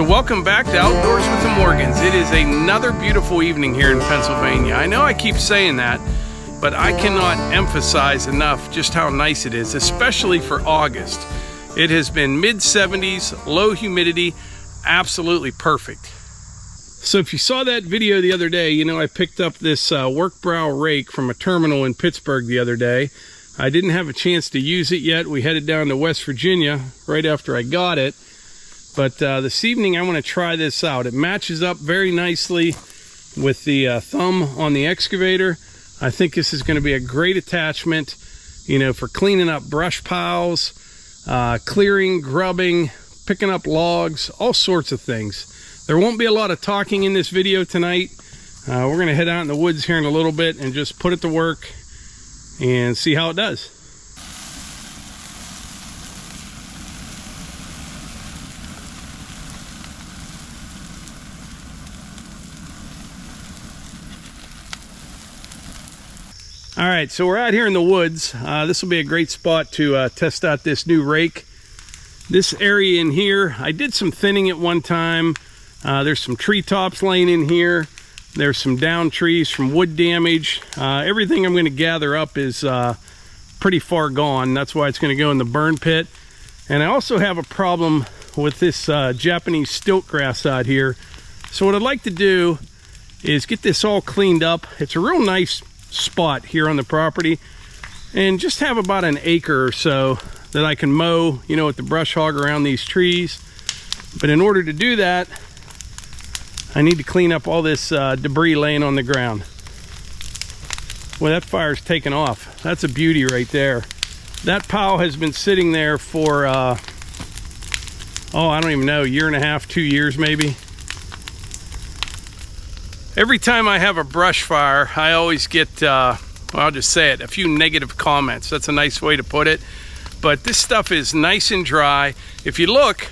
So welcome back to Outdoors with the Morgans. It is another beautiful evening here in Pennsylvania. I know I keep saying that, but I cannot emphasize enough just how nice it is, especially for August. It has been mid-70s, low humidity, absolutely perfect. So if you saw that video the other day, you know I picked up this Werk Brau rake from a terminal in Pittsburgh the other day. I didn't have a chance to use it yet. We headed down to West Virginia right after I got it. But this evening I want to try this out. It matches up very nicely with the thumb on the excavator. I think this is going to be a great attachment, you know, for cleaning up brush piles, clearing, grubbing, picking up logs, all sorts of things. There won't be a lot of talking in this video tonight. We're going to head out in the woods here in a little bit and just put it to work and see how it does. All right, so we're out here in the woods. This will be a great spot to test out this new rake. This area in here, I did some thinning at one time. There's some tree tops laying in here. There's some down trees from wood damage. Everything I'm going to gather up is pretty far gone. That's why it's going to go in the burn pit. And I also have a problem with this Japanese stilt grass out here. So what I'd like to do is get this all cleaned up. It's a real nice spot here on the property, and just have about an acre or so that I can mow, you know, with the brush hog around these trees. But in order to do that, I need to clean up all this debris laying on the ground. Well, that fire's taken off. That's a beauty right there. That pile has been sitting there for oh, I don't even know, a year and a half, 2 years maybe. Every time I have a brush fire, I always get, well, I'll just say it, a few negative comments. That's a nice way to put it. But this stuff is nice and dry. If you look,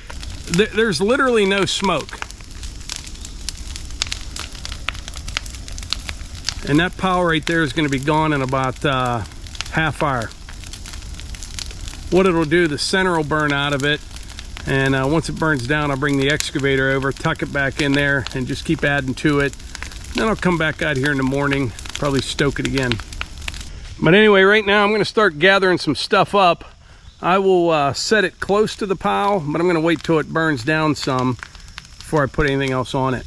there's literally no smoke. And that pile right there is going to be gone in about half hour. What it'll do, the center will burn out of it. And once it burns down, I'll bring the excavator over, tuck it back in there, and just keep adding to it. Then I'll come back out here in the morning, probably stoke it again. But anyway, right now I'm going to start gathering some stuff up. I will set it close to the pile, but I'm going to wait till it burns down some before I put anything else on it.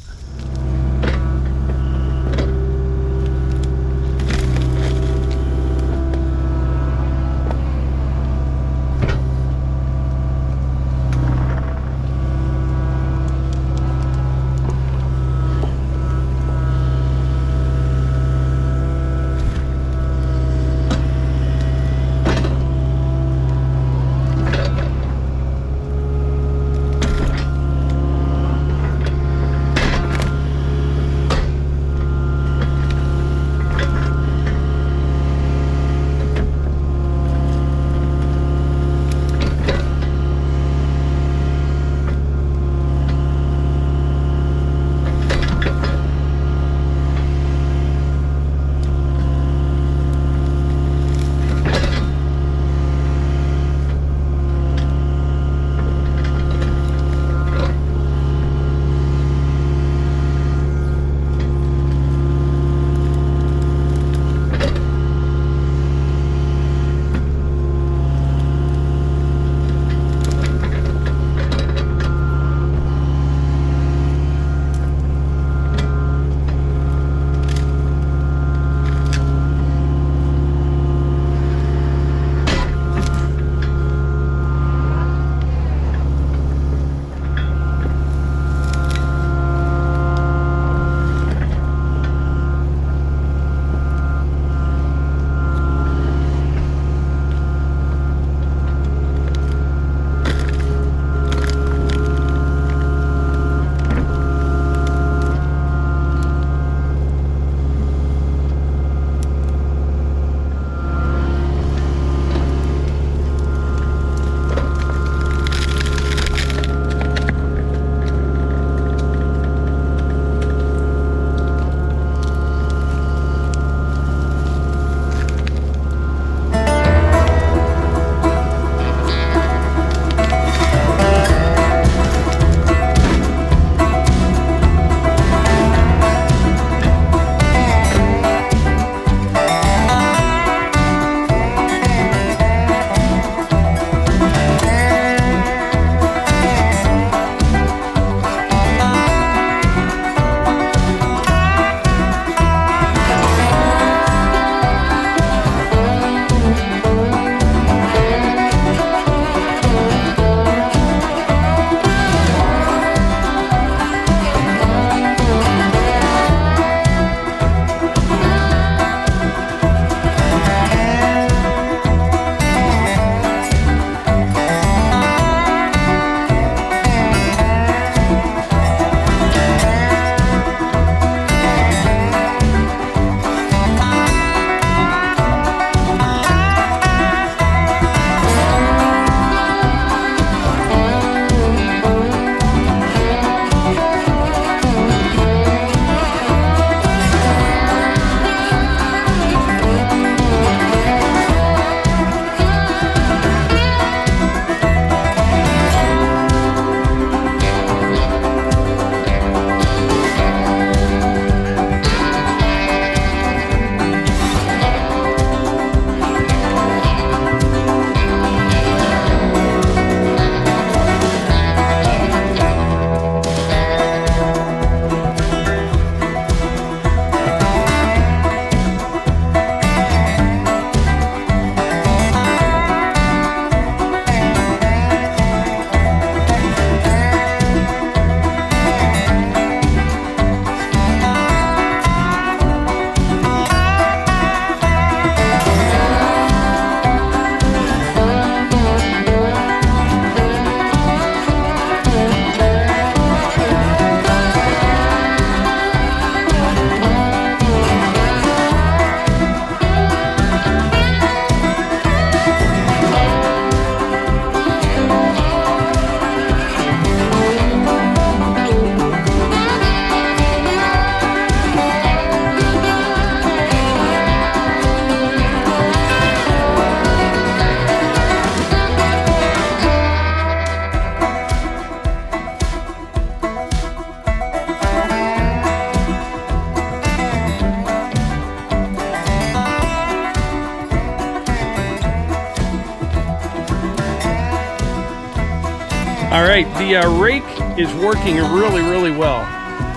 All right, the rake is working really well.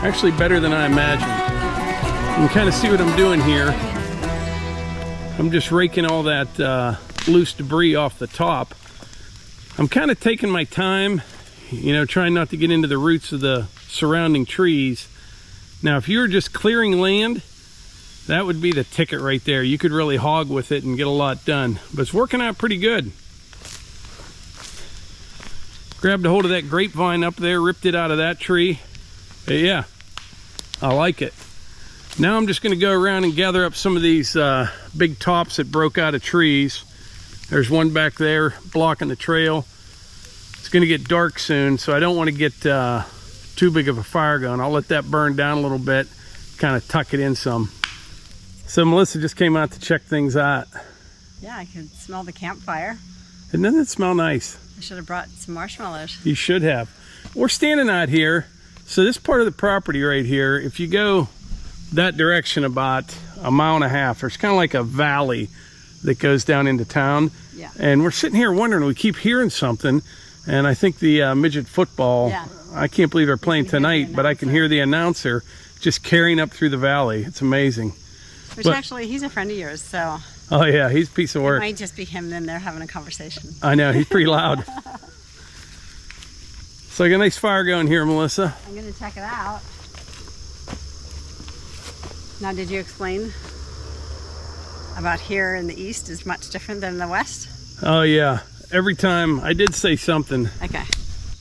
Actually better than I imagined. You can kind of see what I'm doing here. I'm just raking all that loose debris off the top. I'm kind of taking my time, you know, trying not to get into the roots of the surrounding trees. Now, if you were just clearing land, that would be the ticket right there. You could really hog with it and get a lot done. But it's working out pretty good. Grabbed a hold of that grapevine up there, ripped it out of that tree. But yeah, I like it. Now I'm just going to go around and gather up some of these big tops that broke out of trees. There's one back there blocking the trail. It's going to get dark soon, so I don't want to get too big of a fire going. I'll let that burn down a little bit, kind of tuck it in some. So Melissa just came out to check things out. Yeah, I can smell the campfire. And doesn't it smell nice? I should have brought some marshmallows. You should have. We're standing out here. So this part of the property right here, if you go that direction about 1.5 miles, there's kind of like a valley that goes down into town. Yeah. And we're sitting here wondering, we keep hearing something. And I think the midget football, yeah. I can't believe they're playing tonight, but I can hear the announcer just carrying up through the valley. It's amazing. Which actually, he's a friend of yours, so. Oh yeah, he's a piece of work. It might just be him and they're having a conversation. I know, he's pretty loud. So I got a nice fire going here, Melissa. I'm gonna check it out. Now, did you explain about here in the east is much different than the west? Oh yeah, every time, I did say something. Okay.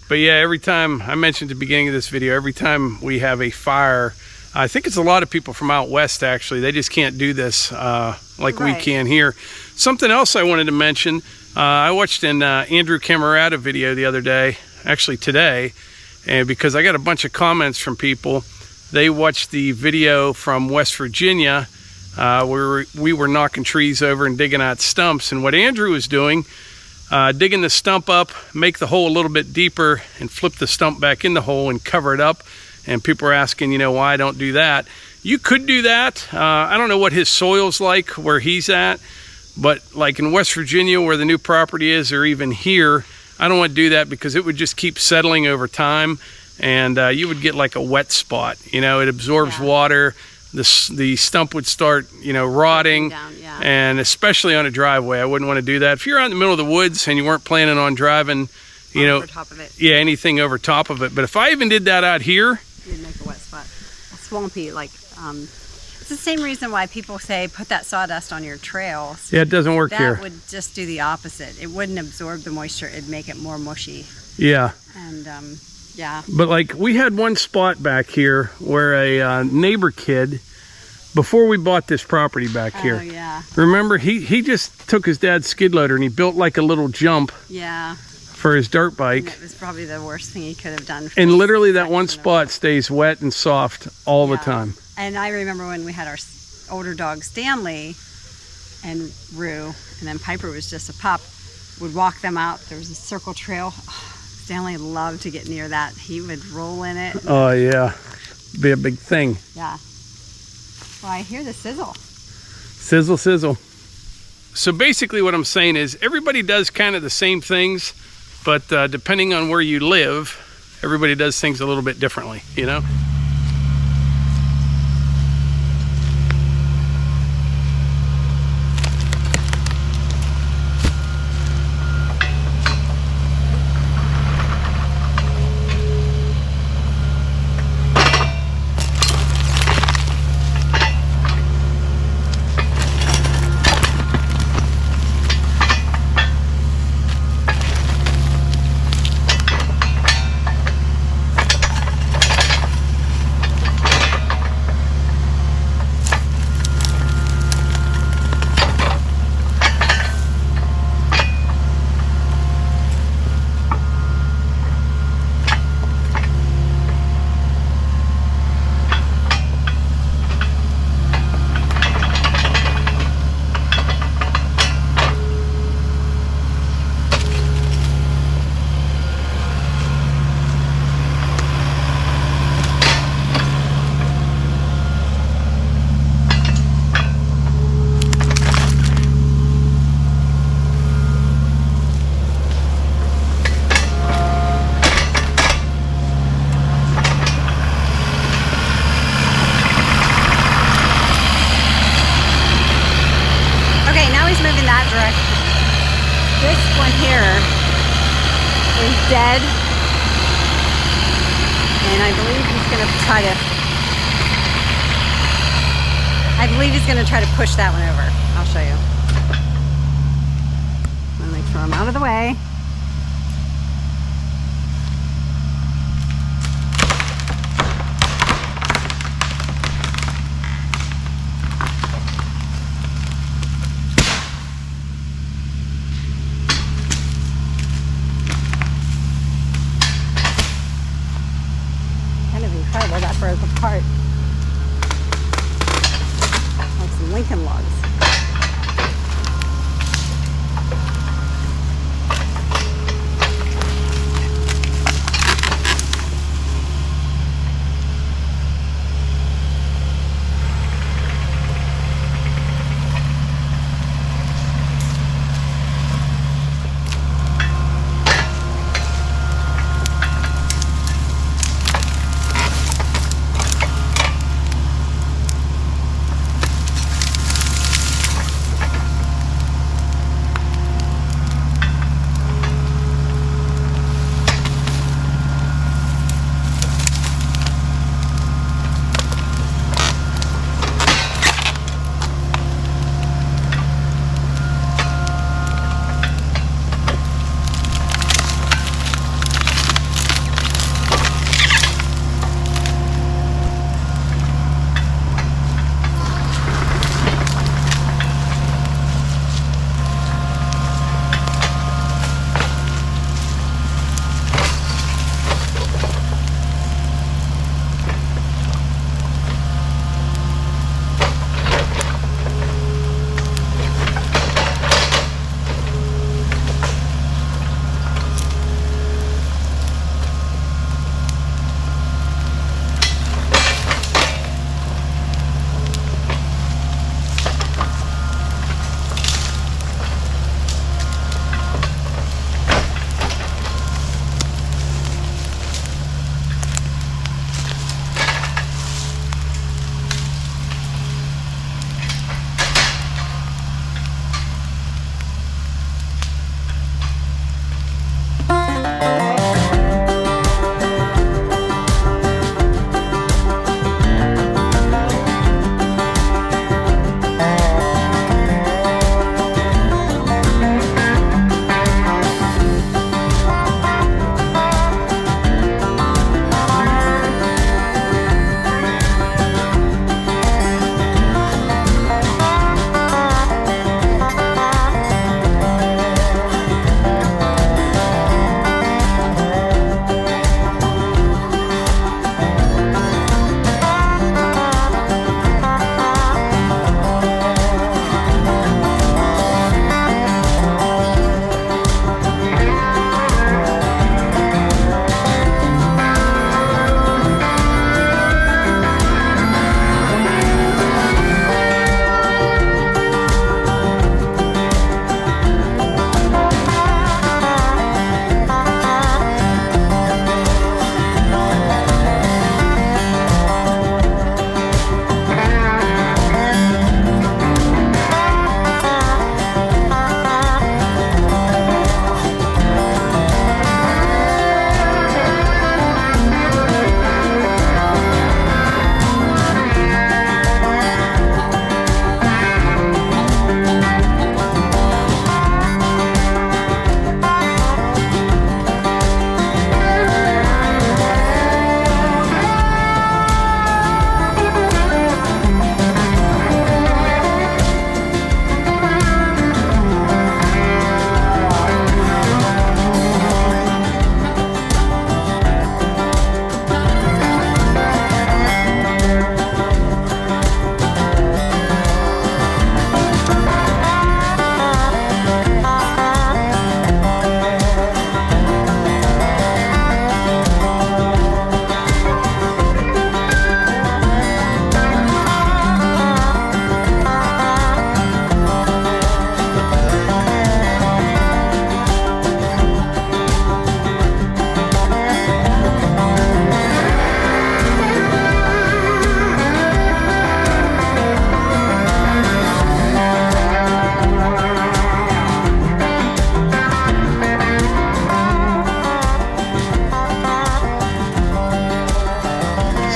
But yeah, every time, I mentioned at the beginning of this video, every time we have a fire, I think it's a lot of people from out west actually, they just can't do this like we can here. Something else I wanted to mention, I watched an Andrew Camerata video the other day, actually today, and because I got a bunch of comments from people. They watched the video from West Virginia where we were knocking trees over and digging out stumps, and what Andrew was doing, digging the stump up, make the hole a little bit deeper and flip the stump back in the hole and cover it up. And people are asking, you know, why I don't do that. You could do that. I don't know what his soil's like where he's at, but like in West Virginia where the new property is, or even here, I don't want to do that because it would just keep settling over time, and you would get like a wet spot. You know, it absorbs water. The stump would start, you know, rotting, and especially on a driveway, I wouldn't want to do that. If you're out in the middle of the woods and you weren't planning on driving, you know, over top of it. Yeah, anything over top of it. But if I even did that out here, you'd make a wet spot, a swampy, like. It's the same reason why people say put that sawdust on your trails. Yeah, it doesn't work here. That would just do the opposite. It wouldn't absorb the moisture. It'd make it more mushy. Yeah. And yeah. But like we had one spot back here where a neighbor kid, before we bought this property back here. Oh yeah. Remember, he just took his dad's skid loader and he built like a little jump. Yeah. For his dirt bike. And it was probably the worst thing he could have done. And literally that one spot stays wet and soft all the time. And I remember when we had our older dog Stanley and Rue, and then Piper was just a pup, would walk them out. There was a circle trail. Oh, Stanley loved to get near that. He would roll in it. Oh yeah, be a big thing. Yeah. Well, I hear the sizzle. Sizzle, sizzle. So basically what I'm saying is everybody does kind of the same things, but depending on where you live, everybody does things a little bit differently, you know? one here is dead. And I believe he's going to try to push that one over. I'll show you. Let me throw him out of the way. Kind of incredible that broke apart. Like some Lincoln logs.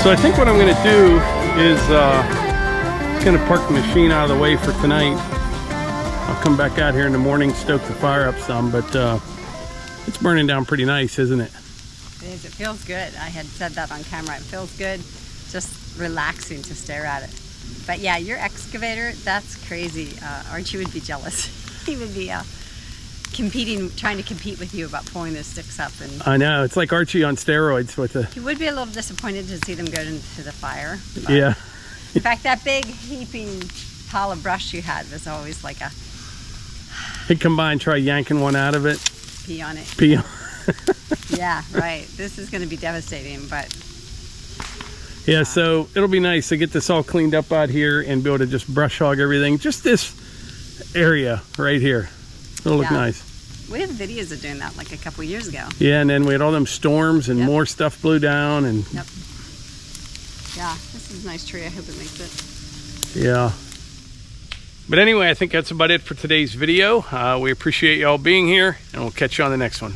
So I think what I'm going to do is going to park the machine out of the way for tonight. I'll come back out here in the morning, stoke the fire up some, but it's burning down pretty nice, isn't it? It is. It feels good. I had said that on camera. It feels good. Just relaxing to stare at it. But yeah, your excavator, that's crazy. Archie would be jealous. He would be trying to compete with you about pulling those sticks up. And I know. It's like Archie on steroids with the... He would be a little disappointed to see them go into the fire. Yeah. In fact, that big heaping pile of brush you had was always like a... He'd come by and try yanking one out of it. Pee on it. Pee on. Yeah, right. This is going to be devastating, but... Yeah, so it'll be nice to get this all cleaned up out here and be able to just brush hog everything. Just this area right here. It'll look nice. We have videos of doing that like a couple years ago. Yeah, and then we had all them storms and more stuff blew down. And Yep. Yeah, this is a nice tree. I hope it makes it. Yeah. But anyway, I think that's about it for today's video. We appreciate y'all being here, and we'll catch you on the next one.